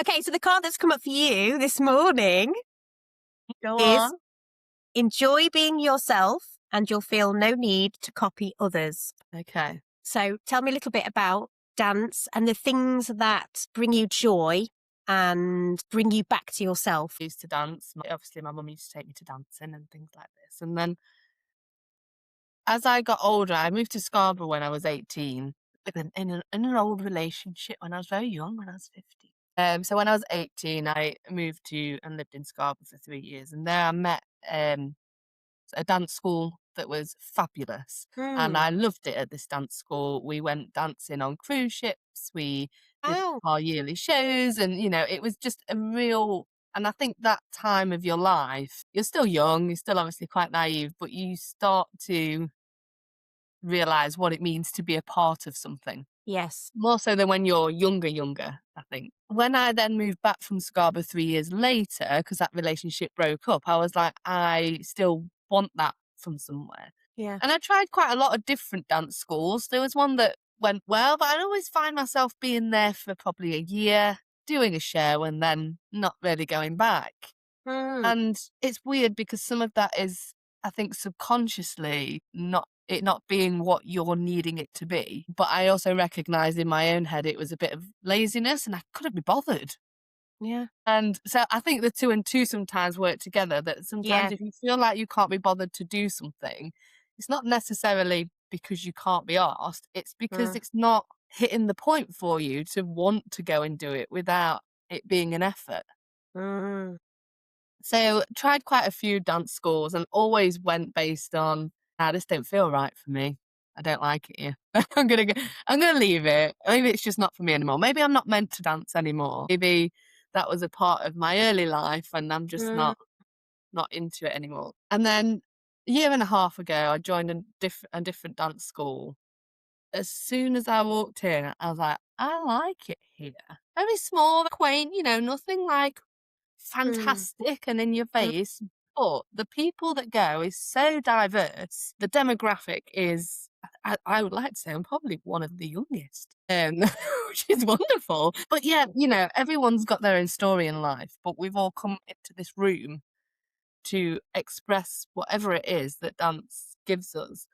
Okay, so the card that's come up for you this morning Go is on. enjoy being yourself and you'll feel no need to copy others. Okay. So tell me a little bit about dance and the things that bring you joy and bring you back to yourself. Used to dance. Obviously, my mum used to take me to dancing and things like this. And then as I got older, I moved to Scarborough when I was 18, in an old relationship when I was very young, when I was 15. So when I was 18, I moved to and lived in Scarborough for 3 years. And there I met a dance school that was fabulous. And Hmm. I loved it at this dance school. We went dancing on cruise ships. We did Oh, our yearly shows and, it was just a real and I think that time of your life, you're still young, you're still obviously quite naive, but you start to realize what it means to be a part of something. yes. More so than when you're younger, I think. When I then moved back from Scarborough 3 years later, because that relationship broke up, I was like, I still want that from somewhere. Yeah. And I tried quite a lot of different dance schools. There was one that went well, but I'd always find myself being there for probably a year, doing a show, and then not really going back. Hmm. And it's weird because some of that is, I think, subconsciously not being what you're needing it to be. But I also recognized in my own head it was a bit of laziness and I couldn't be bothered. Yeah. And so I think the two and two sometimes work together, that sometimes Yeah. if you feel like you can't be bothered to do something, it's not necessarily because you can't be asked, it's because Mm. it's not hitting the point for you to want to go and do it without it being an effort. Mm. So tried quite a few dance schools and always went based on, this don't feel right for me. I don't like it here. I'm gonna leave it. Maybe it's just not for me anymore. Maybe I'm not meant to dance anymore. Maybe that was a part of my early life and I'm just Mm. not into it anymore. And then a year and a half ago I joined a different dance school. As soon as I walked in, I was like, I like it here. Very small, quaint, nothing like Mm. fantastic and in your Mm. face, but the people that go is so diverse. The demographic is, I would like to say I'm probably one of the youngest, which is wonderful. But yeah, everyone's got their own story in life, but we've all come into this room to express whatever it is that dance gives us.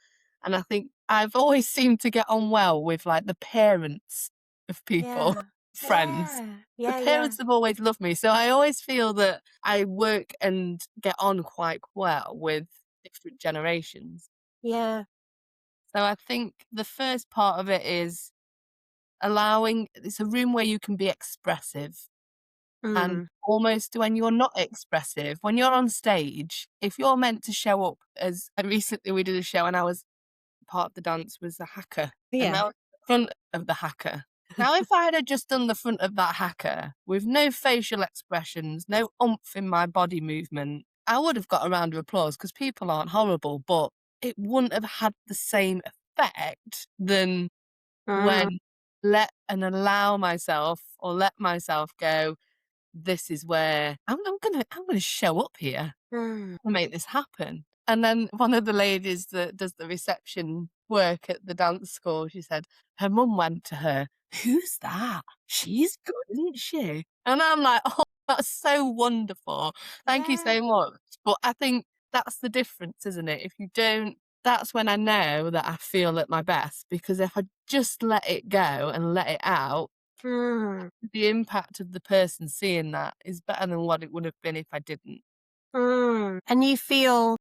And I think I've always seemed to get on well with like the parents of people, Yeah. friends. Yeah. The Yeah. Yeah. parents have always loved me. So I always feel that I work and get on quite well with different generations. Yeah. So I think the first part of it is it's a room where you can be expressive. And Mm. almost when you're not expressive, when you're on stage, if you're meant to show up as and recently we did a show and I was part of the dance was a hacker, and Yeah. I was the front of the hacker. Now, if I had just done the front of that hacker with no facial expressions, no oomph in my body movement, I would have got a round of applause because people aren't horrible, but it wouldn't have had the same effect than Mm. when allow myself or let myself go, this is where I'm gonna show up here Mm. and make this happen. And then one of the ladies that does the reception work at the dance school, she said her mum went to her, "Who's that? She's good, isn't she?" And I'm like, "Oh, that's so wonderful. Thank you Yeah. so much." But I think that's the difference, isn't it? If you don't that's when I know that I feel at my best because if I just let it go and let it out, Mm. the impact of the person seeing that is better than what it would have been if I didn't. Mm. And you feel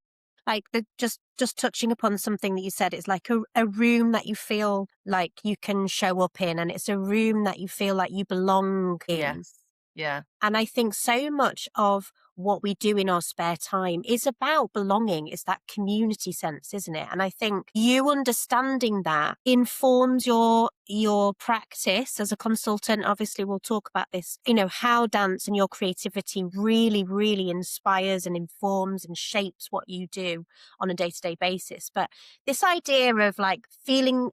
like just touching upon something that you said, it's like a room that you feel like you can show up in, and it's a room that you feel like you belong in. Yes. Yeah. And I think so much of what we do in our spare time is about belonging. It's that community sense, isn't it? And I think you understanding that informs your practice as a consultant. Obviously, we'll talk about this, how dance and your creativity really, really inspires and informs and shapes what you do on a day-to-day basis. But this idea of like feeling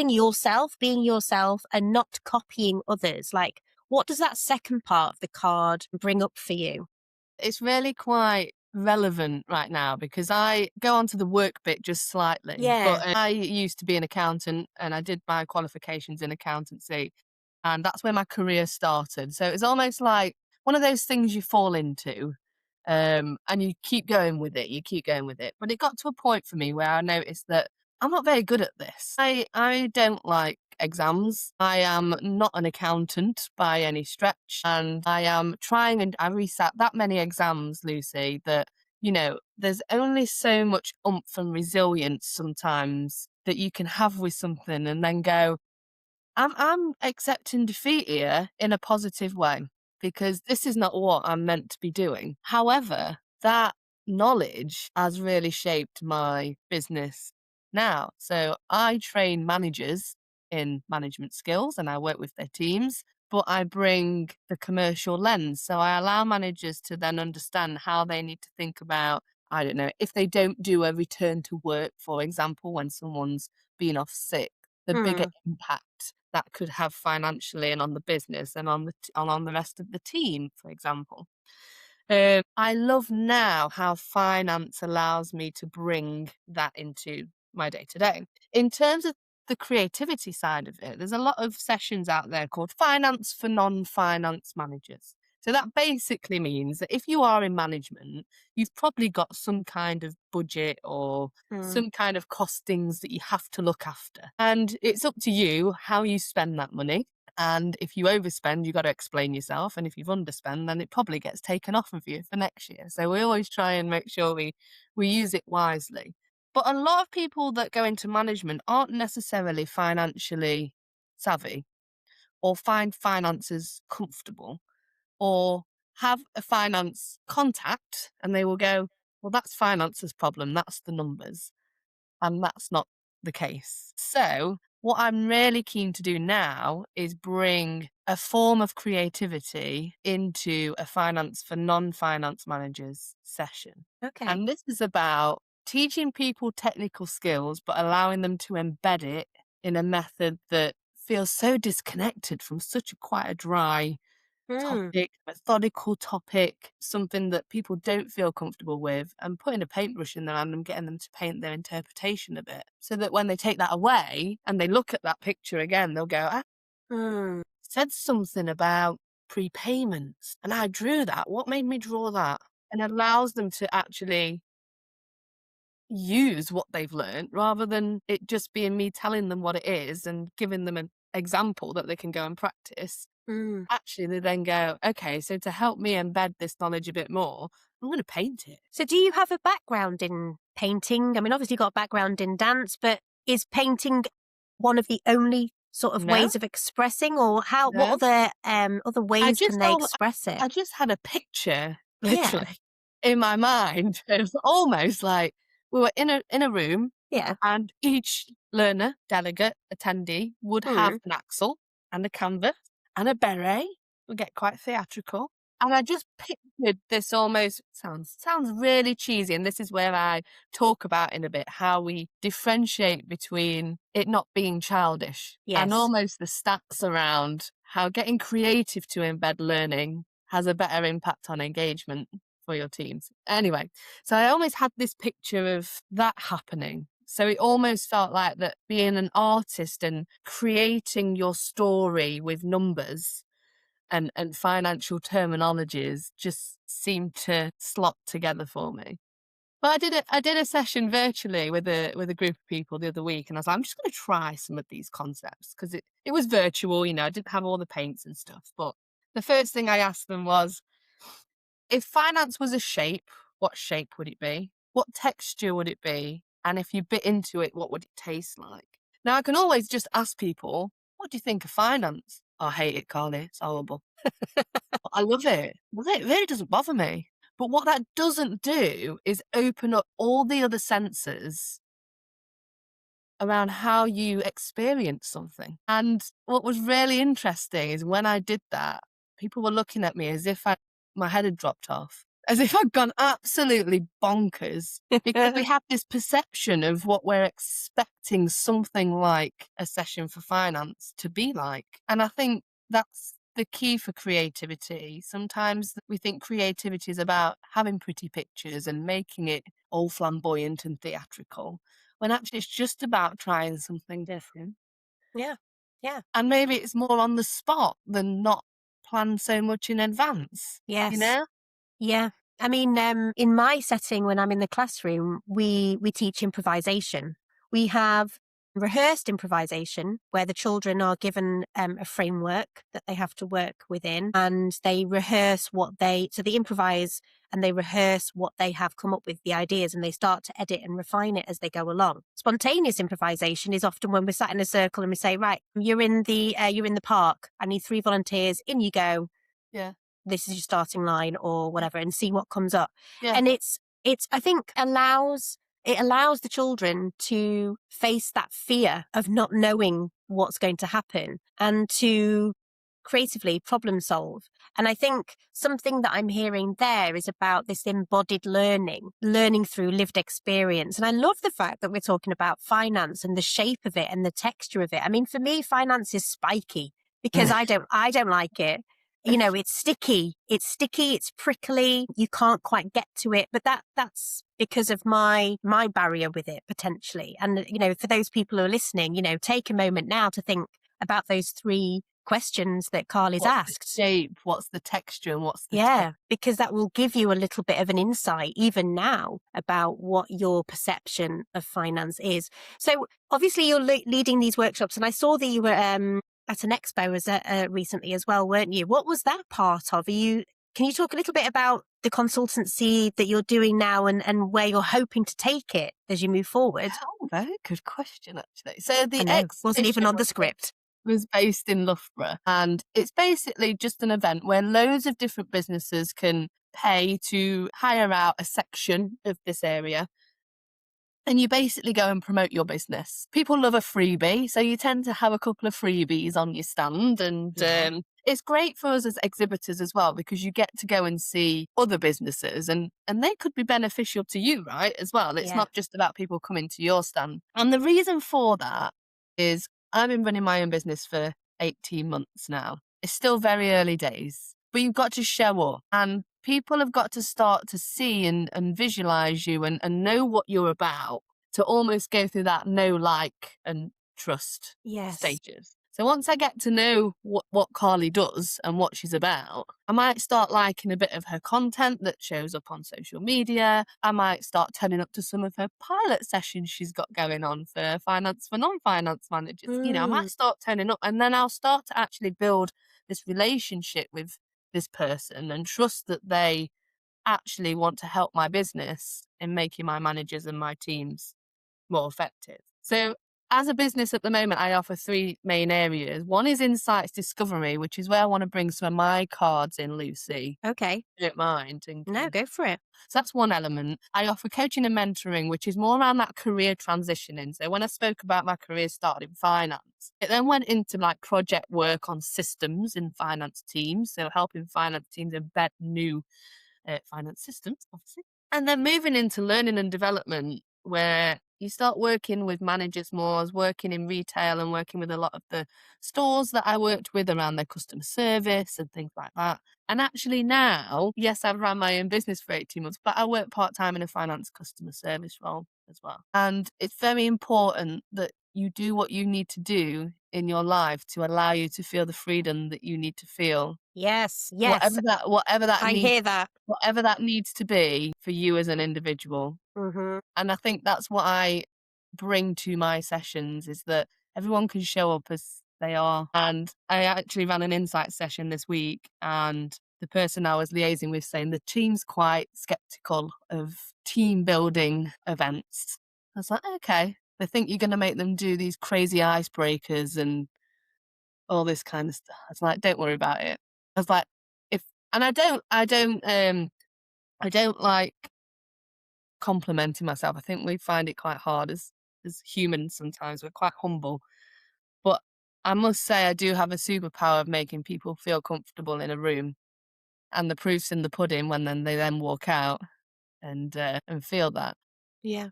yourself, being yourself and not copying others, like what does that second part of the card bring up for you? It's really quite relevant right now because I go on to the work bit just slightly, Yeah. but I used to be an accountant and I did my qualifications in accountancy. and that's where my career started. So it's almost like one of those things you fall into, and you keep going with it, you keep going with it. But it got to a point for me where I noticed that I'm not very good at this. I don't like exams. I am not an accountant by any stretch. And I am trying, and I resat that many exams, Lucy, that, there's only so much oomph and resilience sometimes that you can have with something and then go, I'm accepting defeat here in a positive way because this is not what I'm meant to be doing. However, that knowledge has really shaped my business now. So I train managers in management skills and I work with their teams, but I bring the commercial lens. So I allow managers to then understand how they need to think about, I don't know, if they don't do a return to work, for example, when someone's been off sick, the bigger Mm. impact that could have financially and on the business and on the rest of the team, for example. I love now how finance allows me to bring that into my day to day. In terms of the creativity side of it, there's a lot of sessions out there called Finance for Non-Finance Managers. So that basically means that if you are in management, you've probably got some kind of budget or Mm. some kind of costings that you have to look after. And it's up to you how you spend that money. And if you overspend, you've got to explain yourself. And if you've underspend, then it probably gets taken off of you for next year. So we always try and make sure we use it wisely. But a lot of people that go into management aren't necessarily financially savvy or find finances comfortable or have a finance contact and they will go, well, that's finance's problem. That's the numbers. And that's not the case. So, what I'm really keen to do now is bring a form of creativity into a finance for non-finance managers session. Okay. And this is about teaching people technical skills, but allowing them to embed it in a method that feels so disconnected from such quite a dry Mm. topic, methodical topic, something that people don't feel comfortable with, and putting a paintbrush in their hand and getting them to paint their interpretation of it. So that when they take that away and they look at that picture again, they'll go, I Mm. said something about prepayments and I drew that. What made me draw that? And allows them to actually use what they've learned rather than it just being me telling them what it is and giving them an example that they can go and practice. Mm. Actually, they then go, okay, so to help me embed this knowledge a bit more, I'm going to paint it. So do you have a background in painting? I mean, obviously you've got a background in dance, but is painting one of the only sort of No, ways of expressing, or what no. other I ways can just they saw, express it? I just had a picture, Yeah. literally, in my mind. It was almost like we were in a room, Yeah. and each learner, delegate, attendee would have Mm. an axle and a canvas and a beret. We get quite theatrical. And I just pictured this almost sounds really cheesy. And this is where I talk about in a bit how we differentiate between it not being childish and Yes. almost the stats around how getting creative to embed learning has a better impact on engagement for your teams. Anyway, so I almost had this picture of that happening. So it almost felt like that being an artist and creating your story with numbers and financial terminologies just seemed to slot together for me. But I did a session virtually with a group of people the other week, and I was like, I'm just going to try some of these concepts because it was virtual. I didn't have all the paints and stuff. But the first thing I asked them was, if finance was a shape, what shape would it be? What texture would it be? And if you bit into it, what would it taste like? Now I can always just ask people, what do you think of finance? "Oh, I hate it, Carly. It's horrible." I love it. Love it. It really doesn't bother me. But what that doesn't do is open up all the other senses around how you experience something. And what was really interesting is when I did that, people were looking at me as if my head had dropped off, as if I'd gone absolutely bonkers because we have this perception of what we're expecting something like a session for finance to be like. And I think that's the key for creativity. Sometimes we think creativity is about having pretty pictures and making it all flamboyant and theatrical when actually it's just about trying something different. Yeah. Yeah. And maybe it's more on the spot than not planned so much in advance, you Yes. know? Yeah. I mean, in my setting, when I'm in the classroom, we teach improvisation. We have rehearsed improvisation where the children are given a framework that they have to work within, and they rehearse so they improvise and they rehearse what they have come up with, the ideas, and they start to edit and refine it as they go along. Spontaneous improvisation is often when we're sat in a circle and we say, right, you're in the park. I need 3 volunteers. In you go. Yeah, This is your starting line or yeah, whatever, and see what comes up. yeah. And it's I think it allows the children to face that fear of not knowing what's going to happen and to creatively problem solve. And I think something that I'm hearing there is about this embodied learning through lived experience. And I love the fact that we're talking about finance and the shape of it and the texture of it. I mean, for me, finance is spiky because I don't like it. You know, it's prickly, you can't quite get to it, but that's because of my barrier with it potentially. And you know, for those people who are listening, you know, take a moment now to think about those 3 questions that Carly's What's the asked. shape? What's the texture? And what's the Yeah, because that will give you a little bit of an insight even now about what your perception of finance is. So obviously you're leading these workshops, and I saw that you were at an expo recently as well, weren't you? What was that part of? Can you talk a little bit about the consultancy that you're doing now and where you're hoping to take it as you move forward? Oh, very good question, actually. So I the know, wasn't even exhibition on the script. was based in Loughborough, and it's basically just an event where loads of different businesses can pay to hire out a section of this area. And you basically go and promote your business. People love a freebie, so you tend to have a couple of freebies on your stand. And Yeah, it's great for us as exhibitors as well, because you get to go and see other businesses, and they could be beneficial to you, right? As well. It's yeah, not just about people coming to your stand. And the reason for that is I've been running my own business for 18 months now. It's still very early days, but you've got to show up, and people have got to start to see and visualize you and know what you're about to almost go through that know, like, and trust yes, stages. So once I get to know what Carly does and what she's about, I might start liking a bit of her content that shows up on social media. I might start turning up to some of her pilot sessions she's got going on for finance for non-finance managers. You know, I mm, might start turning up, and then I'll start to actually build this relationship with this person and trust that they actually want to help my business in making my managers and my teams more effective. So, as a business at the moment, I offer 3 main areas. One is insights discovery, which is where I want to bring some of my cards in, Lucy. okay. If you don't mind. And No, go for it. so that's one element. I offer coaching and mentoring, which is more around that career transitioning. So when I spoke about my career started in finance, it then went into like project work on systems in finance teams. So helping finance teams embed new finance systems, obviously. And then moving into learning and development, where you start working with managers more. I was working in retail and working with a lot of the stores that I worked with around their customer service and things like that. And actually now, yes, I've run my own business for 18 months, but I work part time in a finance customer service role as well. And it's very important that you do what you need to do in your life to allow you to feel the freedom that you need to feel, Yes, yes, whatever that I needs hear that. whatever that needs to be for you as an individual. Mhm. And I think that's what I bring to my sessions, is that everyone can show up as they are. And I actually ran an insight session this week, and the person I was liaising with saying the team's quite skeptical of team building events. I was like, okay. They think you're going to make them do these crazy icebreakers and all this kind of stuff. I was like, don't worry about it. I was like, if, and I don't like complimenting myself. I think we find it quite hard as humans sometimes. We're quite humble. But I must say I do have a superpower of making people feel comfortable in a room. And the proof's in the pudding when then they then walk out and feel that. Yeah.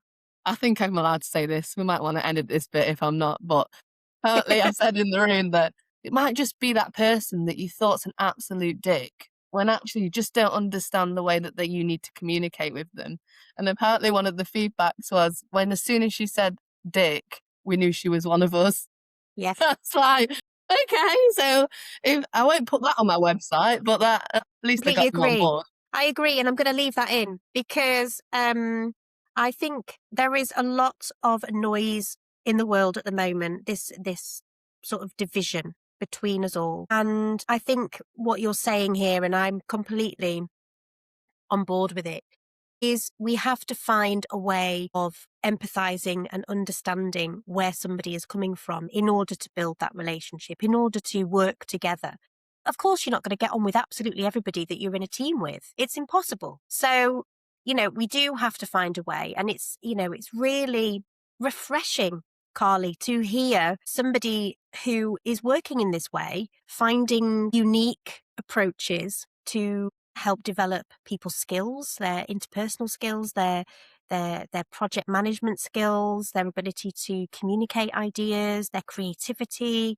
I think I'm allowed to say this. We might want to edit this bit if I'm not, but apparently I said in the room that it might just be that person that you thought's an absolute dick, when actually you just don't understand the way that you need to communicate with them. And apparently one of the feedbacks was, when as soon as she said dick, we knew she was one of us. Yes. That's like, okay, so if I won't put that on my website, but that at least I Completely got them on agree. board. I agree, and I'm gonna leave that in because, I think there is a lot of noise in the world at the moment, this sort of division between us all, and I think what you're saying here, and I'm completely on board with it, is we have to find a way of empathizing and understanding where somebody is coming from in order to build that relationship, in order to work together. Of course, you're not going to get on with absolutely everybody that you're in a team with. It's impossible. So, we do have to find a way. And it's really refreshing, Carly, to hear somebody who is working in this way, finding unique approaches to help develop people's skills, their interpersonal skills, their project management skills, their ability to communicate ideas, their creativity.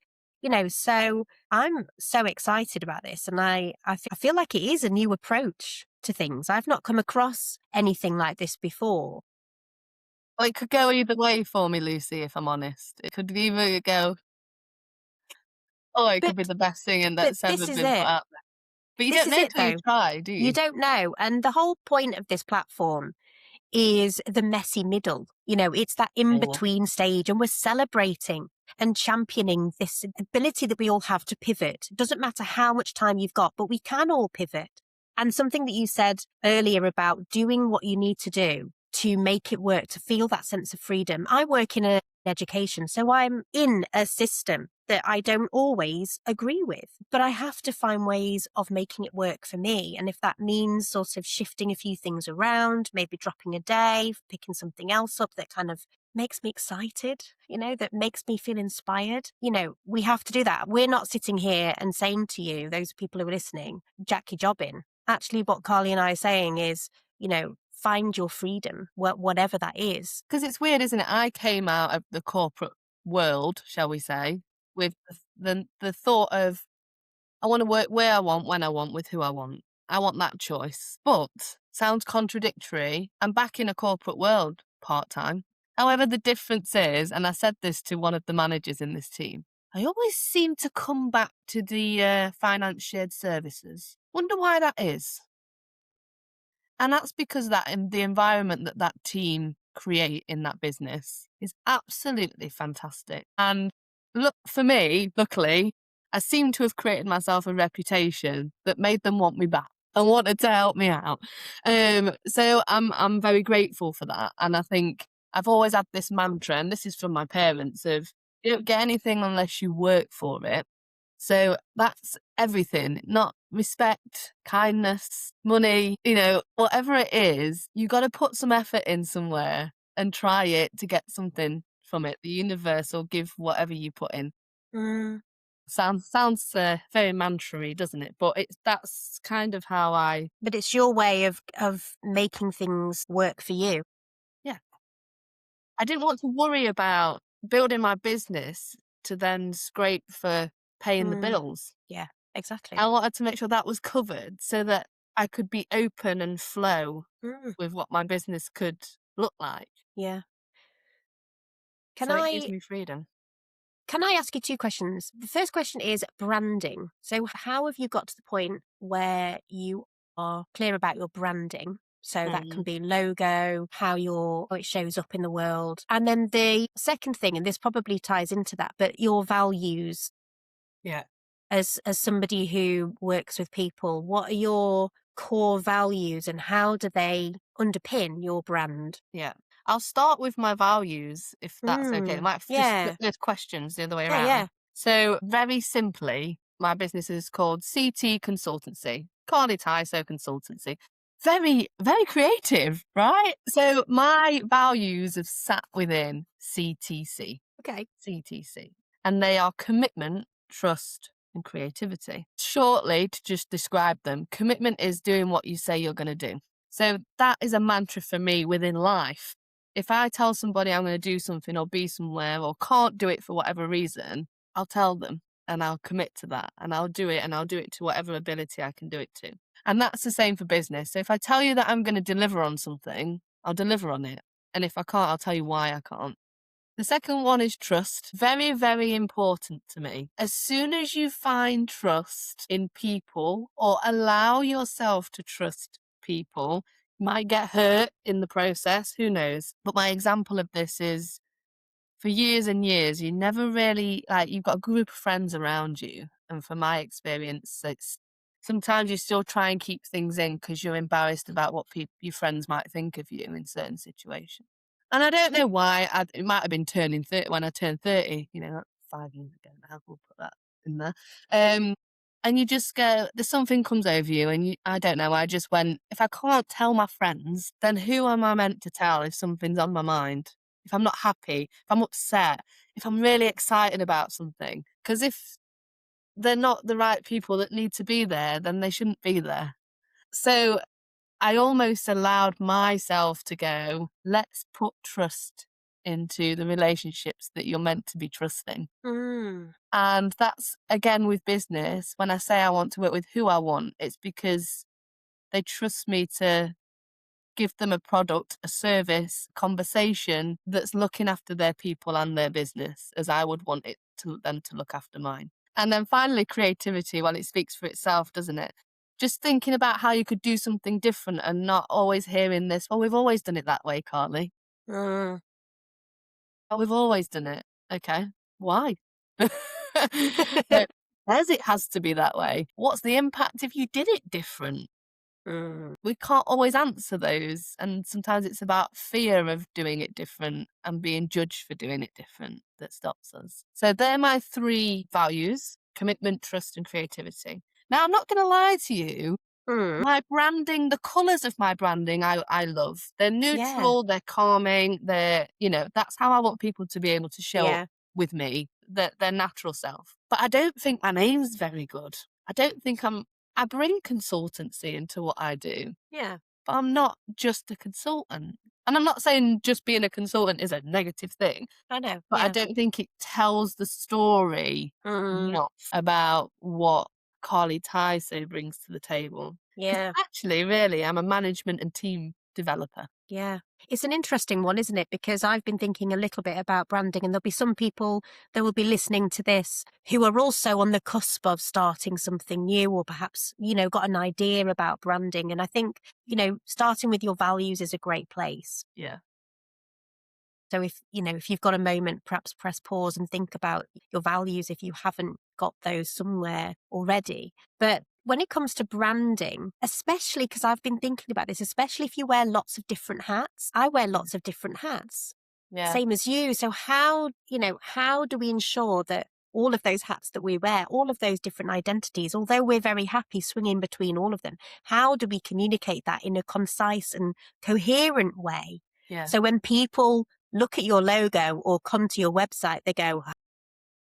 So I'm so excited about this, and I feel like it is a new approach to things. I've not come across anything like this before. Well, it could go either way for me, Lucy, if I'm honest. It could either go, oh, it could be But the best thing and but that's this ever is been put it. out there. But you This don't is know it, till you though. try, do You you? don't know, and the whole point of this platform is the messy middle. It's that in Oh. between stage, and we're celebrating and championing this ability that we all have to pivot. It doesn't matter how much time you've got, but we can all pivot. And something that you said earlier about doing what you need to do to make it work, to feel that sense of freedom. I work in education, so I'm in a system that I don't always agree with, but I have to find ways of making it work for me. And if that means sort of shifting a few things around, maybe dropping a day, picking something else up that kind of makes me excited, that makes me feel inspired, we have to do that. We're not sitting here and saying to you, those people who are listening, jack your job in. Actually, what Carly and I are saying is, find your freedom, whatever that is. Because it's weird, isn't it? I came out of the corporate world, shall we say, with the thought of I want to work where I want, when I want, with who I want. I want that choice. But sounds contradictory. I'm back in a corporate world part time. However, the difference is, and I said this to one of the managers in this team, I always seem to come back to the finance shared services. Wonder why that is. And that's because that in the environment that that team create in that business is absolutely fantastic. And look, for me, luckily, I seem to have created myself a reputation that made them want me back and wanted to help me out. So I'm very grateful for that. And I think I've always had this mantra, and this is from my parents, of you don't get anything unless you work for it. So that's everything, not respect, kindness, money, whatever it is, you got to put some effort in somewhere and try it to get something from it. The universe will give whatever you put in. Mm. Sounds very mantra-y, doesn't it? But that's kind of how But it's your way of making things work for you. yeah. I didn't want to worry about building my business to then scrape for paying the Mm. bills. Yeah, exactly. I wanted to make sure that was covered so that I could be open and flow Mm. with what my business could look like. Yeah. Can So it gives I me freedom. can I ask you two questions? The first question is branding. So how have you got to the point where you are clear about your branding? So that can Mm, be logo, how it shows up in the world. And then the second thing, and this probably ties into that, but your values yeah. as somebody who works with people, what are your core values and how do they underpin your brand? Yeah. I'll start with my values, if that's okay. Mm, Might just flip yeah. those questions the other way Yeah, around. yeah. So very simply, my business is called CT Consultancy, Carly Tysoe Consultancy. Very, very creative, right? So my values have sat within Okay. CTC, and they are commitment, trust, and creativity. Shortly, to just describe them, commitment is doing what you say you're going to do. So that is a mantra for me within life. If I tell somebody I'm going to do something or be somewhere or can't do it for whatever reason, I'll tell them and I'll commit to that and I'll do it, and I'll do it to whatever ability I can do it to. And that's the same for business. So if I tell you that I'm going to deliver on something, I'll deliver on it. And if I can't, I'll tell you why I can't. The second one is trust. Very, very important to me. As soon as you find trust in people or allow yourself to trust people, you might get hurt in the process, who knows? But my example of this is for years and years, you never really like you've got a group of friends around you. And from my experience, it's sometimes you still try and keep things in because you're embarrassed about what your friends might think of you in certain situations. And I don't know why. It might have been turning 30 when I turned 30. That's 5 years ago now. We'll put that in there. Um, and you just go, there's something comes over you, and I don't know. I just went, if I can't tell my friends, then who am I meant to tell if something's on my mind? If I'm not happy, if I'm upset, if I'm really excited about something. Because if they're not the right people that need to be there, then they shouldn't be there. So I almost allowed myself to go, let's put trust into the relationships that you're meant to be trusting. Mm. And that's again with business. When I say I want to work with who I want, it's because they trust me to give them a product, a service, conversation that's looking after their people and their business as I would want it to them to look after mine. And then finally, creativity, well, it speaks for itself, doesn't it? Just thinking about how you could do something different and not always hearing this, well, we've always done it that way, Carly. Mm. Oh, we've always done it. Okay. Why? It says it has to be that way. What's the impact if you did it different? Mm. We can't always answer those. And sometimes it's about fear of doing it different and being judged for doing it different that stops us. So they're my 3 values: commitment, trust, and creativity. Now, I'm not going to lie to you. Mm. My branding, the colours of my branding, I love. They're Yeah. neutral, they're calming, that's how I want people to be able to show up Yeah. with me, their natural self. But I don't think my name's very good. I don't think I bring consultancy into what I do, Yeah. but I'm not just a consultant. And I'm not saying just being a consultant is a negative thing, I know. but I Yeah. don't think it tells the story Mm. enough about what Carly Tysoe brings to the table. Because Yeah. actually, really, I'm a management and team developer. Yeah. It's an interesting one, isn't it? Because I've been thinking a little bit about branding, and there'll be some people that will be listening to this who are also on the cusp of starting something new, or perhaps, got an idea about branding. And I think, starting with your values is a great place. Yeah. So if you've got a moment, perhaps press pause and think about your values if you haven't got those somewhere already. But when it comes to branding, especially because I've been thinking about this, especially if you wear lots of different hats, I wear lots of different hats, Yeah. same as you. So how do we ensure that all of those hats that we wear, all of those different identities, although we're very happy swinging between all of them, how do we communicate that in a concise and coherent way? Yeah. So when people look at your logo or come to your website, they go,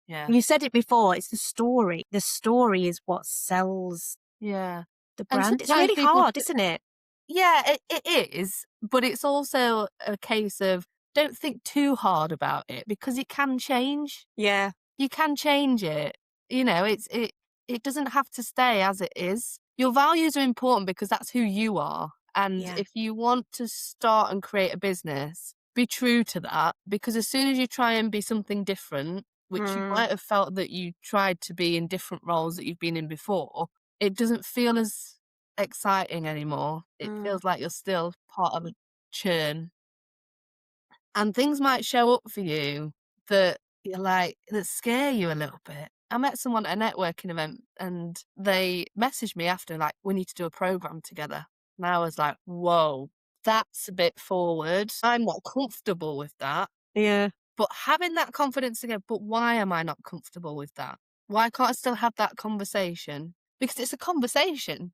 Yeah. you said it before, it's the story. The story is what sells Yeah. the And brand. It's sometimes really people hard, isn't it? yeah, it is, but it's also a case of don't think too hard about it because it can change. Yeah. You can change it. It doesn't have to stay as it is. Your values are important because that's who you are. And Yeah. if you want to start and create a business, be true to that because as soon as you try and be something different, which you Mm, might have felt that you tried to be in different roles that you've been in before, it doesn't feel as exciting anymore. It mm, feels like you're still part of a churn and things might show up for you that you're like that scare you a little bit. I met someone at a networking event and they messaged me after like, we need to do a program together. And I was like, whoa, that's a bit forward. I'm not comfortable with that. yeah. But having that confidence again, but why am I not comfortable with that? Why can't I still have that conversation? Because it's a conversation.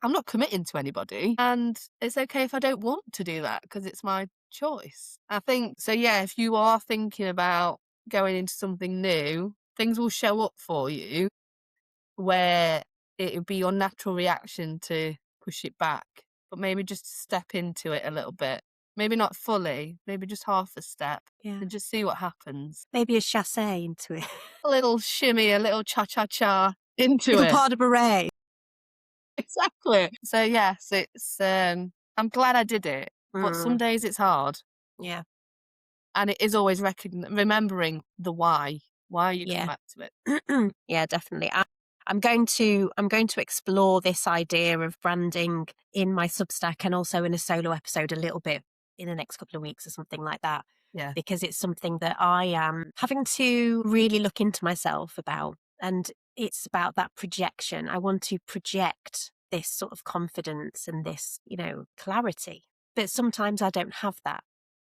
I'm not committing to anybody. And it's okay if I don't want to do that because it's my choice. I think so, yeah, if you are thinking about going into something new, things will show up for you where it would be your natural reaction to push it back. But maybe just step into it a little bit. Maybe not fully, maybe just half a step Yeah. and just see what happens. Maybe a chasse into it. A little shimmy, a little cha-cha-cha into Little it. part of beret. Exactly. So yes, I'm glad I did it, but some Mm, days it's hard. yeah. And it is always remembering the why you come Yeah. back to it. Yeah, definitely. I'm going to explore this idea of branding in my Substack and also in a solo episode a little bit in the next couple of weeks or something like that, Yeah. because it's something that I am having to really look into myself about. And it's about that projection. I want to project this sort of confidence and this, clarity. But sometimes I don't have that.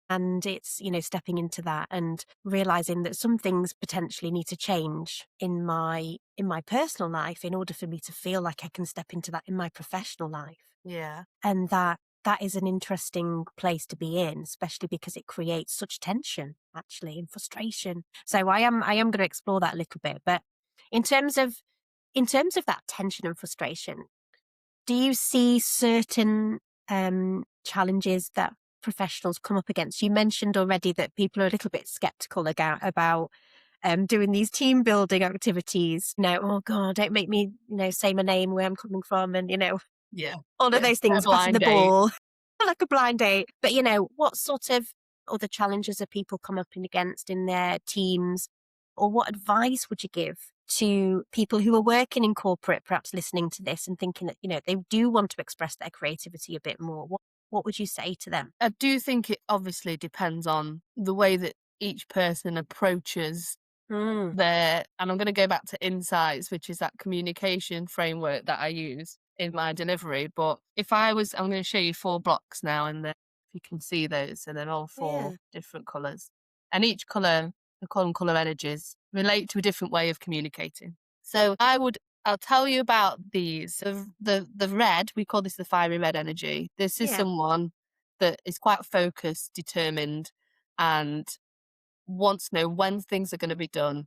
And it's, stepping into that and realizing that some things potentially need to change in my personal life in order for me to feel like I can step into that in my professional life. Yeah. And that is an interesting place to be in, especially because it creates such tension actually and frustration. So I am going to explore that a little bit. But in terms of that tension and frustration, do you see certain challenges that professionals come up against? You mentioned already that people are a little bit skeptical about doing these team building activities. No, oh God, don't make me, say my name, where I'm coming from, and Yeah. all of those A things, passing the blind date. ball like a blind date. But what sort of other challenges are people come up against in their teams, or what advice would you give to people who are working in corporate, perhaps listening to this and thinking that they do want to express their creativity a bit more? What would you say to them? I do think it obviously depends on the way that each person approaches Mm, and I'm going to go back to insights, which is that communication framework that I use in my delivery. But I'm going to show you 4 blocks now, and if you can see those, and they're all four yeah, different colors. And each color, I call them color energies, relate to a different way of communicating. So I'll tell you about these. So the red, we call this the fiery red energy. This is yeah. someone that is quite focused, determined, and wants to know when things are going to be done.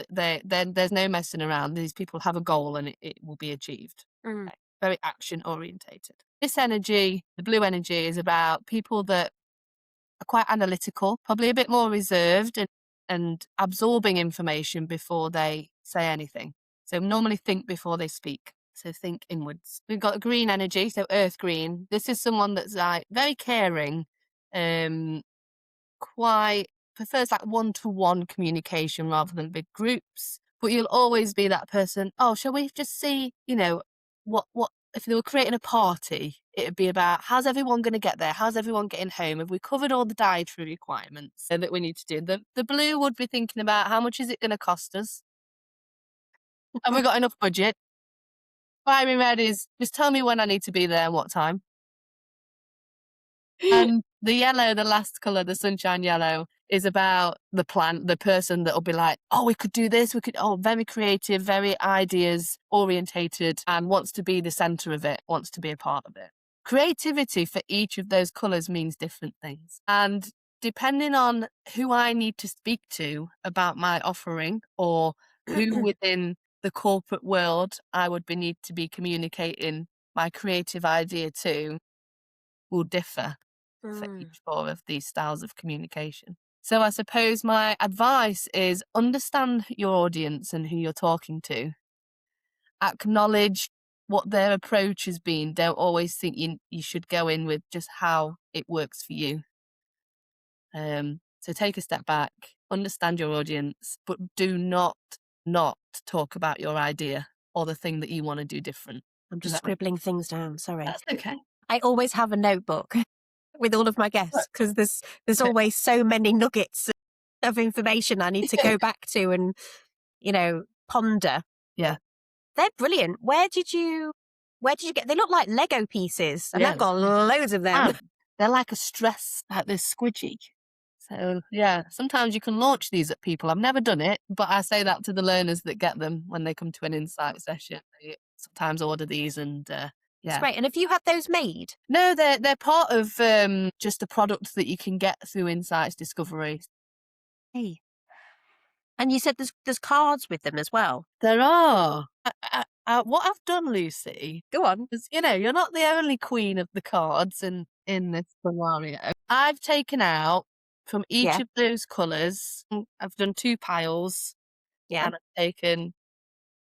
Then there's no messing around. These people have a goal and it will be achieved. Mm, Okay. Very action orientated. This energy, the blue energy, is about people that are quite analytical, probably a bit more reserved and absorbing information before they say anything. So normally think before they speak. So think inwards. We've got a green energy, so earth green. This is someone that's like very caring, um, quite prefers like one-to-one communication rather than big groups. But you'll always be that person, oh, shall we just see, what if they were creating a party, it'd be about how's everyone going to get there? How's everyone getting home? Have we covered all the dietary requirements that we need to do? The blue would be thinking about how much is it going to cost us? Have we got enough budget? Fiery red is just tell me when I need to be there and what time. And the yellow, the last color, the sunshine yellow, is about the person that'll be like, oh, we could do this. Very creative, very ideas orientated, and wants to be the center of it, wants to be a part of it. Creativity for each of those colors means different things. And depending on who I need to speak to about my offering or who within the corporate world I would need to be communicating my creative idea to will differ for mm, each 4 of these styles of communication. So I suppose my advice is understand your audience and who you're talking to. Acknowledge what their approach has been. Don't always think you should go in with just how it works for you. So take a step back, understand your audience, but do not talk about your idea or the thing that you want to do different. I'm Does just that make scribbling things down. Sorry. That's okay. I always have a notebook with all of my guests because there's always so many nuggets of information I need to go back to and ponder. Yeah. They're brilliant. Where did you get? They look like Lego pieces, and I've Yeah. got loads of them. And they're like a stress, like they're squidgy. So yeah, sometimes you can launch these at people. I've never done it, but I say that to the learners that get them when they come to an insight session. They sometimes order these and It's yeah. great. And have you had those made? No, they're part of just a product that you can get through Insights Discovery. Hey. And you said there's cards with them as well. There are. What I've done, Lucy, Go on. because you're not the only queen of the cards in this scenario. I've taken out from each Yeah. of those colours. I've done 2 piles, Yeah. and I've taken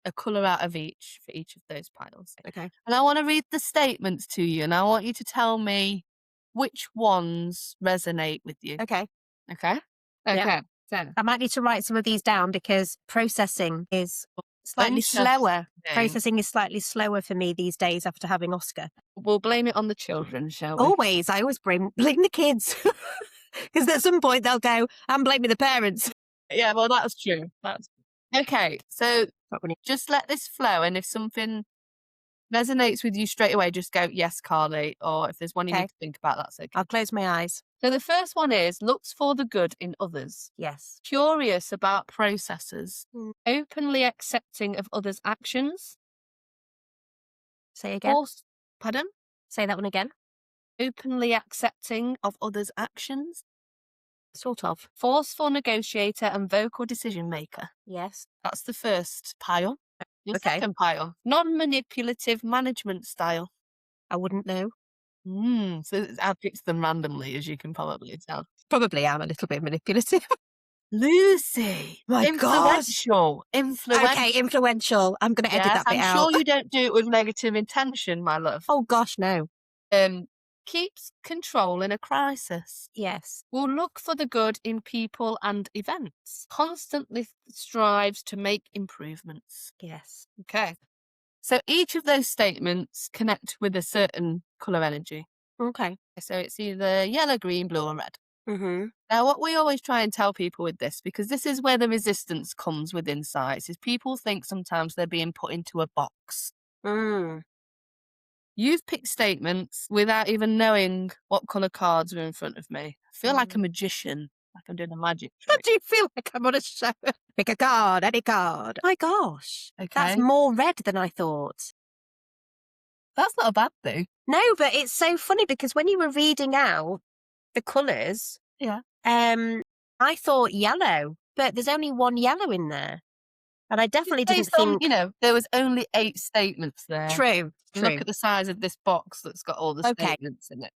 a colour out of each for each of those piles. Okay. And I want to read the statements to you, and I want you to tell me which ones resonate with you. Okay. Okay. Yeah. Okay. So I might need to write some of these down because processing is slightly slower. interesting. Processing is slightly slower for me these days after having Oscar. We'll blame it on the children, shall we? Always, I always blame the kids because at some point they'll go, I'm blaming the parents. Yeah, well, that's true. That's okay. So But when just let this flow, and if something resonates with you straight away, just go, yes, Carly. Or if there's one you okay, need to think about, that's okay. I'll close my eyes. So the first one is looks for the good in others, Yes. curious about processes, Mm. openly accepting of others' actions, Say again. force, pardon? Say that one again. Openly accepting of others' actions, Sort of. forceful negotiator and vocal decision maker. Yes. That's the first pile. The Okay. second pile, non-manipulative management style. I wouldn't know. So I picked them randomly, as you can probably tell. Probably am a little bit manipulative. Lucy, My gosh. influential. Okay, influential. I'm going to edit Yes, that bit I'm out. sure you don't do it with negative intention, my love. Oh gosh, no. Keeps control in a crisis. Yes. Will look for the good in people and events. Constantly strives to make improvements. Yes. Okay. So each of those statements connect with a certain colour energy. Okay. So it's either yellow, green, blue, or red. Mm-hmm. Now, what we always try and tell people with this, because this is where the resistance comes with insights, is people think sometimes they're being put into a box. Mm. You've picked statements without even knowing what colour cards are in front of me. I feel like a magician, like I'm doing a magic How trick. do you feel like I'm on a show? Pick a card, any card. My gosh. That's Okay. more red than I thought. That's not a bad thing. No, but it's so funny because when you were reading out the colours, Yeah. I thought yellow, but there's only one yellow in there. And I definitely didn't Based on, think... there was only 8 statements there. True, Look true. at the size of this box that's got all the Okay. statements in it.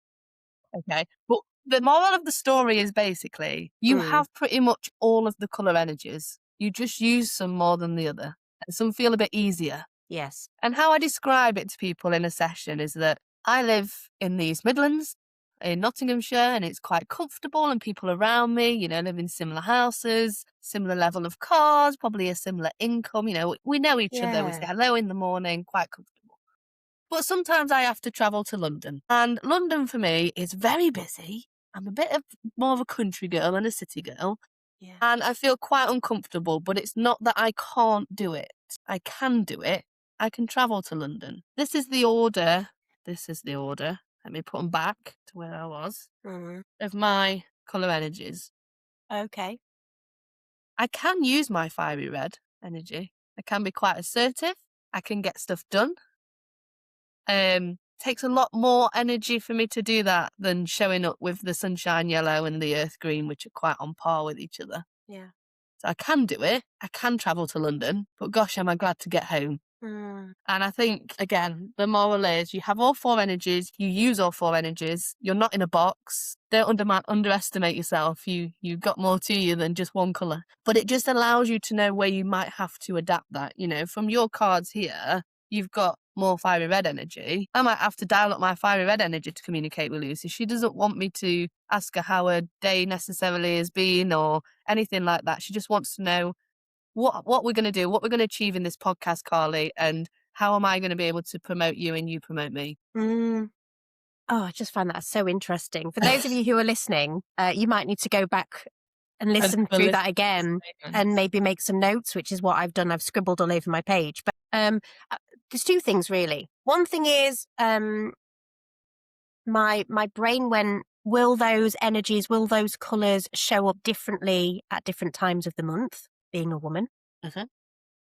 Okay. But the moral of the story is basically you have pretty much all of the colour energies. You just use some more than the other. And some feel a bit easier. Yes. And how I describe it to people in a session is that I live in the East Midlands in Nottinghamshire, and it's quite comfortable, and people around me, live in similar houses, similar level of cars, probably a similar income. We know each other. We say Yeah. hello in the morning, quite comfortable. But sometimes I have to travel to London, and London for me is very busy. I'm a bit of more of a country girl than a city girl, Yeah. and I feel quite uncomfortable, but it's not that I can't do it. I can do it. I can travel to London. This is the order. Let me put them back to where I was of my colour energies. Okay. I can use my fiery red energy. I can be quite assertive. I can get stuff done. Takes a lot more energy for me to do that than showing up with the sunshine yellow and the earth green, which are quite on par with each other. Yeah. So I can do it. I can travel to London, but gosh, am I glad to get home. And I think, again, the moral is you have all 4 energies, you use all 4 energies, you're not in a box. Don't underestimate yourself. You've got more to you than just one colour. But it just allows you to know where you might have to adapt that. From your cards here, you've got more fiery red energy. I might have to dial up my fiery red energy to communicate with Lucy. She doesn't want me to ask her how her day necessarily has been or anything like that. She just wants to know what we're going to do, what we're going to achieve in this podcast, Carly, and how am I going to be able to promote you and you promote me? Oh, I just find that so interesting. For those of you who are listening, you might need to go back and listen through that again and maybe make some notes, which is what I've done. I've scribbled all over my page. But there's 2 things, really. One thing is my brain went, will those energies, will those colours show up differently at different times of the month, being a woman?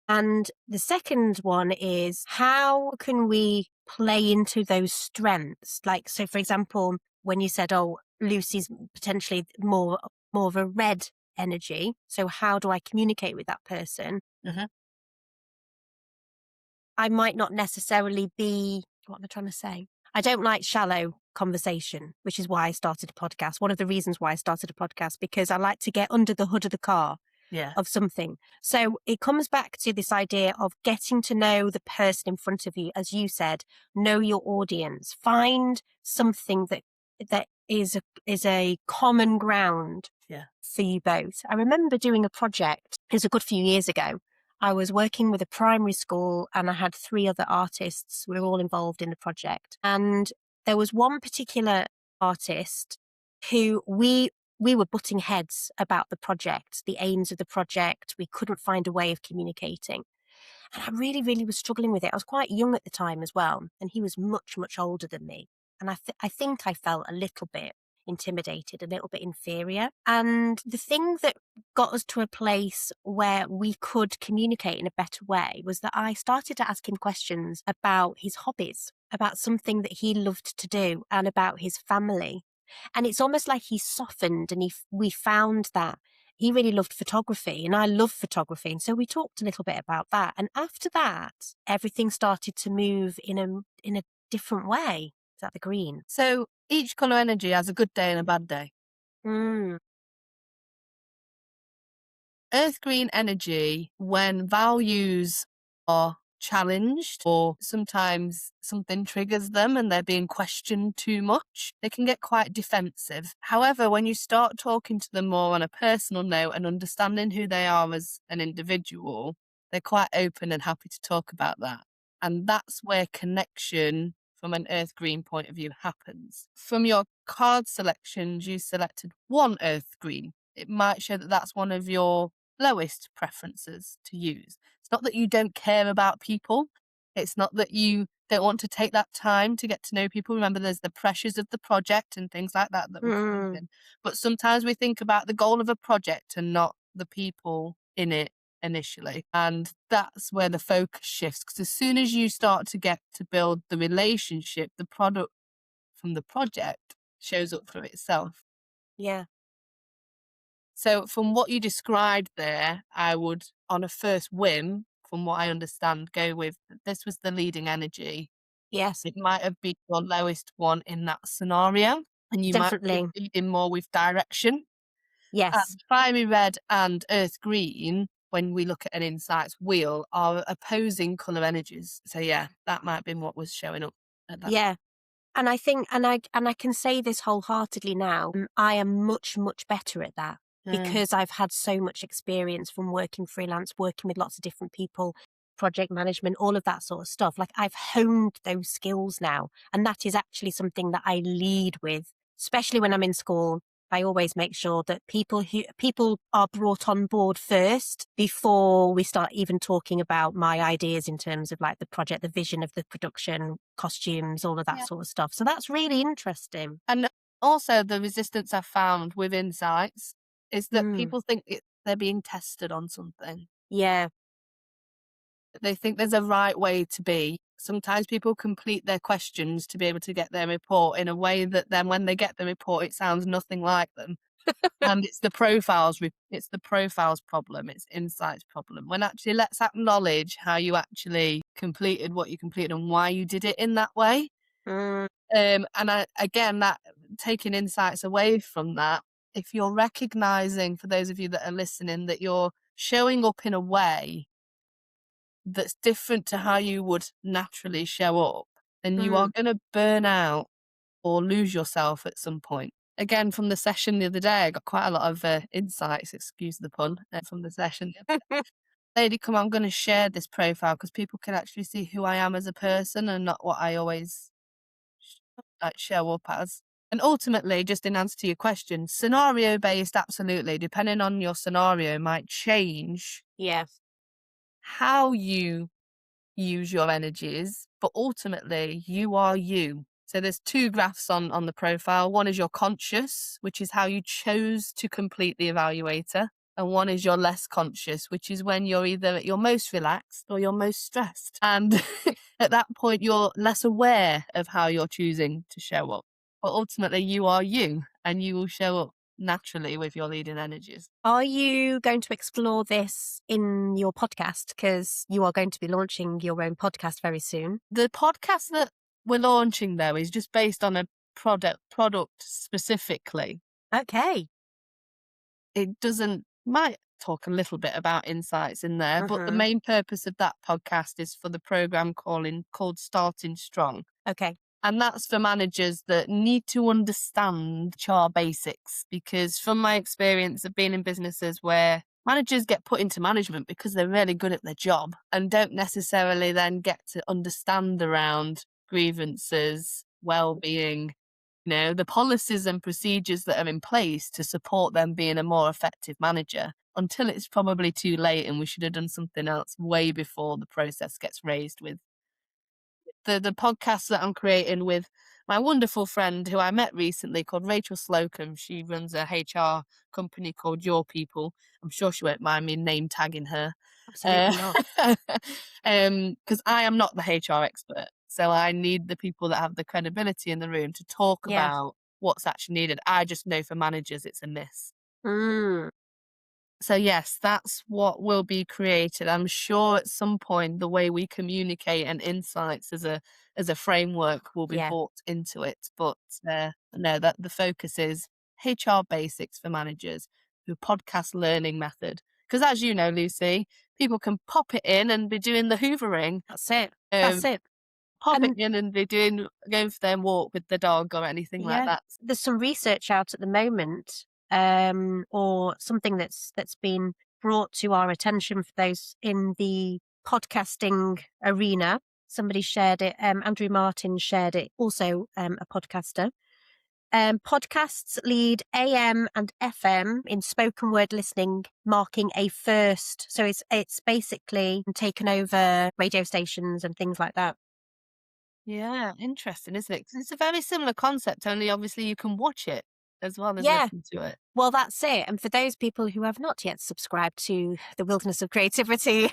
And the second one is, how can we play into those strengths? Like, so for example, when you said, oh, Lucy's potentially more of a red energy. So how do I communicate with that person? I might not necessarily be, what am I trying to say? I don't like shallow conversation, which is why I started a podcast. One of the reasons why I started a podcast, because I like to get under the hood of the car. Of something. So it comes back to this idea of getting to know the person in front of you. As you said, know your audience, find something that is a common ground Yeah. for you both. I remember doing a project, it was a good few years ago. I was working with a primary school and I had 3 other artists. We were all involved in the project. And there was one particular artist who we were butting heads about the project, the aims of the project. We couldn't find a way of communicating. And I really, really was struggling with it. I was quite young at the time as well, and he was much, much older than me. And I think I felt a little bit intimidated, a little bit inferior. And the thing that got us to a place where we could communicate in a better way was that I started to ask him questions about his hobbies, about something that he loved to do, and about his family. And it's almost like he softened, and we found that he really loved photography and I love photography. And so we talked a little bit about that. And after that, everything started to move in a different way. Is that the green? So each colour energy has a good day and a bad day. Mm, Earth green energy, when values are challenged or sometimes something triggers them and they're being questioned too much, they can get quite defensive. However, when you start talking to them more on a personal note and understanding who they are as an individual, they're quite open and happy to talk about that. And that's where connection from an earth green point of view happens. From your card selections, you selected one earth green. It might show that that's one of your lowest preferences to use. It's not that you don't care about people. It's not that you don't want to take that time to get to know people. Remember, there's the pressures of the project and things like that that will come mm, in. But sometimes we think about the goal of a project and not the people in it initially. And that's where the focus shifts. Because as soon as you start to get to build the relationship, the product from the project shows up for itself. yeah. So from what you described there, I would, on a first whim, from what I understand, go with this was the leading energy. Yes. It might have been your lowest one in that scenario, and you might be Definitely. leading more with direction. Yes. Fiery red and earth green, when we look at an insights wheel, are opposing colour energies. So yeah, that might have been what was showing up at that. Yeah. And I think, and I can say this wholeheartedly now, I am much, much better at that Mm. because I've had so much experience from working freelance, working with lots of different people, project management, all of that sort of stuff. Like I've honed those skills now. And that is actually something that I lead with, especially when I'm in school. I always make sure that people are brought on board first before we start even talking about my ideas in terms of like the project, the vision of the production, costumes, all of that Yeah. sort of stuff. So that's really interesting. And also the resistance I've found with insights is that Mm, people think they're being tested on something. yeah. They think there's a right way to be. Sometimes people complete their questions to be able to get their report in a way that then when they get the report, it sounds nothing like them. And it's the profiles problem, it's insights problem. When actually let's acknowledge how you actually completed what you completed and why you did it in that way. Mm, And again, that taking insights away from that, if you're recognizing, for those of you that are listening, that you're showing up in a way that's different to how you would naturally show up, then you are mm. going to burn out or lose yourself at some point. Again, from the session the other day, I got quite a lot of insights, excuse the pun, from the session. Lady, come on, I'm going to share this profile because people can actually see who I am as a person and not what I always like show up as. And ultimately, just in answer to your question, scenario based, absolutely, depending on your scenario, might change Yeah. how you use your energies, but ultimately you are you. So there's 2 graphs on the profile. One is your conscious, which is how you chose to complete the evaluator. And one is your less conscious, which is when you're either at your most relaxed or you're most stressed. And at that point, you're less aware of how you're choosing to show up. But ultimately, you are you, and you will show up naturally with your leading energies. Are you going to explore this in your podcast? Because you are going to be launching your own podcast very soon. The podcast that we're launching, though, is just based on a product specifically. Okay. It doesn't might talk a little bit about insights in there, but the Hmm. main purpose of that podcast is for the program called Starting Strong. Okay. And that's for managers that need to understand HR basics, because from my experience of being in businesses where managers get put into management because they're really good at their job and don't necessarily then get to understand around grievances, well-being, the policies and procedures that are in place to support them being a more effective manager, until it's probably too late and we should have done something else way before the process gets raised with the podcast that I'm creating with my wonderful friend who I met recently called Rachel Slocum. She runs a HR company called Your People. I'm sure she won't mind me name tagging her. Absolutely not. Because I am not the HR expert. So I need the people that have the credibility in the room to talk Yeah. about what's actually needed. I just know for managers it's a miss. Mm. So yes, that's what will be created. I'm sure at some point the way we communicate and insights as a framework will be Yeah. brought into it. But no, that the focus is HR basics for managers through podcast learning method. Because as you know, Lucy, people can pop it in and be doing the hoovering, That's it. That's um, it. pop it And in and be going for their walk with the dog or anything like yeah, that. there's some research out at the moment, or something that's been brought to our attention for those in the podcasting arena. Somebody shared it. Andrew Martin shared it. Also, a podcaster. Podcasts lead AM and FM in spoken word listening, marking a first. So it's basically taken over radio stations and things like that. Yeah, interesting, isn't it? 'Cause it's a very similar concept, only obviously you can watch it as well as Yeah. listen to it. Well, that's it. And for those people who have not yet subscribed to the Wilderness of Creativity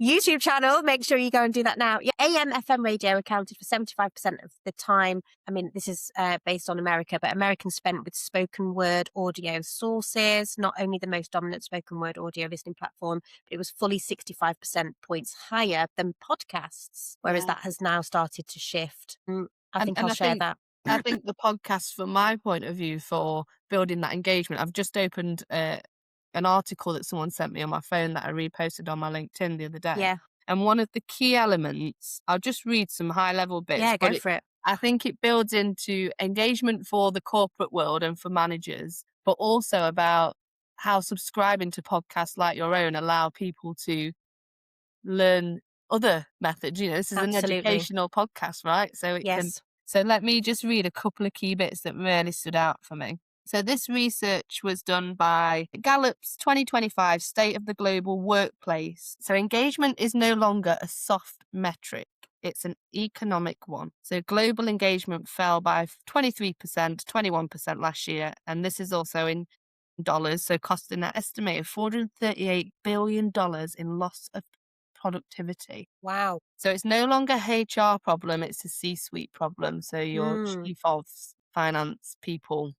YouTube channel, make sure you go and do that now. Yeah, AM FM radio accounted for 75% of the time. I mean, this is based on America, but Americans spent with spoken word audio sources, not only the most dominant spoken word audio listening platform, but it was fully 65% points higher than podcasts, whereas Yeah. that has now started to shift. I And think I'll and I share think that. I think the podcast from my point of view for building that engagement, I've just opened an article that someone sent me on my phone that I reposted on my LinkedIn the other day. Yeah. And one of the key elements, I'll just read some high level bits, Yeah, but go for it. I think it builds into engagement for the corporate world and for managers, but also about how subscribing to podcasts like your own allow people to learn other methods. This is an Absolutely. educational podcast, right? Yes. So let me just read a couple of key bits that really stood out for me. So this research was done by Gallup's 2025 State of the Global Workplace. So engagement is no longer a soft metric. It's an economic one. So global engagement fell by 23%, 21% last year. And this is also in dollars, so costing an estimated $438 billion in loss of productivity. Wow. So it's no longer a HR problem, it's a C-suite problem. So your Mm. chief of finance people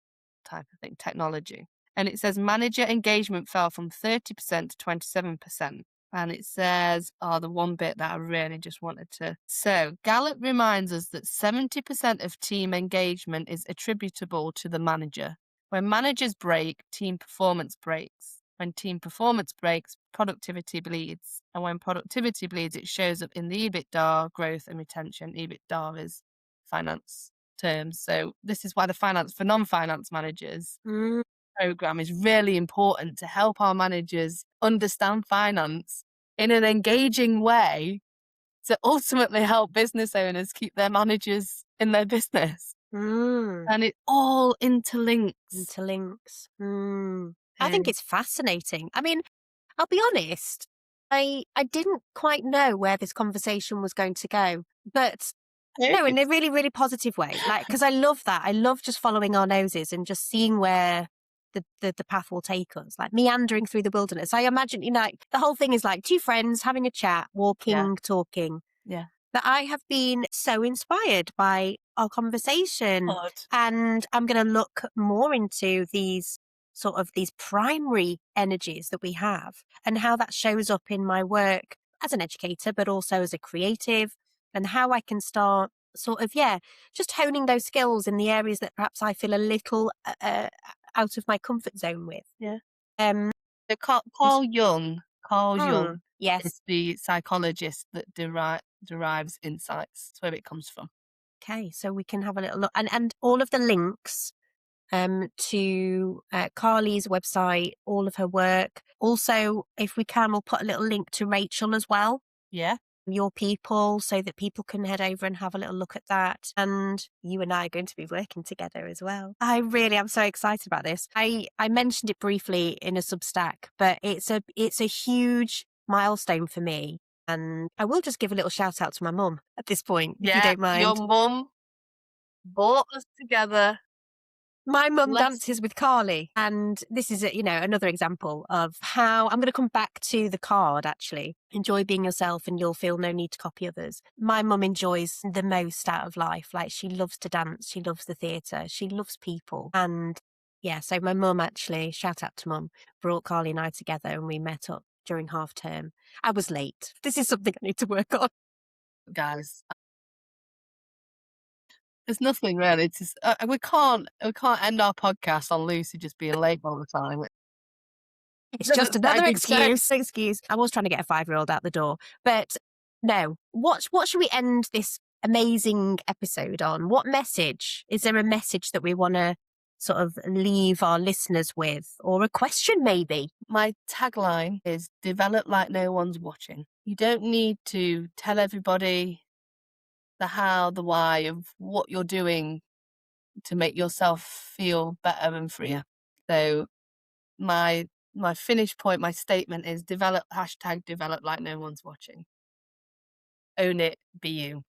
type of thing, technology. And it says manager engagement fell from 30% to 27%. And it says, the one bit that I really just wanted to. So Gallup reminds us that 70% of team engagement is attributable to the manager. When managers break, team performance breaks. When team performance breaks, productivity bleeds. And when productivity bleeds, it shows up in the EBITDA growth and retention. EBITDA is finance terms. So this is why the finance for non-finance managers Mm. program is really important to help our managers understand finance in an engaging way to ultimately help business owners keep their managers in their business. Mm. And it all interlinks. Interlinks. I think Um, it's fascinating. I mean, I'll be honest, I didn't quite know where this conversation was going to go, but no, in a really, really positive way. Like, because I love that. I love just following our noses and just seeing where the path will take us, like meandering through the wilderness. I imagine, like the whole thing is like two friends having a chat, yeah, walking, talking. yeah. That I have been so inspired by our conversation. Odd. And I'm going to look more into these primary energies that we have and how that shows up in my work as an educator, but also as a creative, and how I can start just honing those skills in the areas that perhaps I feel a little out of my comfort zone with. Yeah. Um, So and- Carl Jung yes. is the psychologist that derives insights. That's where it comes from. Okay, so we can have a little look, and all of the links to Carly's website, all of her work. Also, if we can, we'll put a little link to Rachel as well, Yeah. your people, so that people can head over and have a little look at that. And you and I are going to be working together as well. I really am so excited about this. I mentioned it briefly in a Substack, but it's a huge milestone for me. And I will just give a little shout out to my mum at this point, if you Yeah. don't Your mind. mum brought us together. My mum Bless. dances with Carly, and this is another example of how I'm going to come back to the card. Actually, enjoy being yourself, and you'll feel no need to copy others. My mum enjoys the most out of life. Like, she loves to dance, she loves the theatre, she loves people, and yeah. So my mum, actually, shout out to mum, brought Carly and I together, and we met up during half term. I was late. This is something I need to work on. Guys, there's nothing really. It's just, we can't end our podcast on Lucy just being late all the time. It's just Like another you said, excuse. I was trying to get a 5-year-old out the door. But no, what should we end this amazing episode on? What message? Is there a message that we want to sort of leave our listeners with, or a question maybe? my tagline is develop like no one's watching. You don't need to tell everybody the how, the why of what you're doing to make yourself feel better and freer. So my finish point, my statement is develop, hashtag develop like no one's watching. Own it, be you.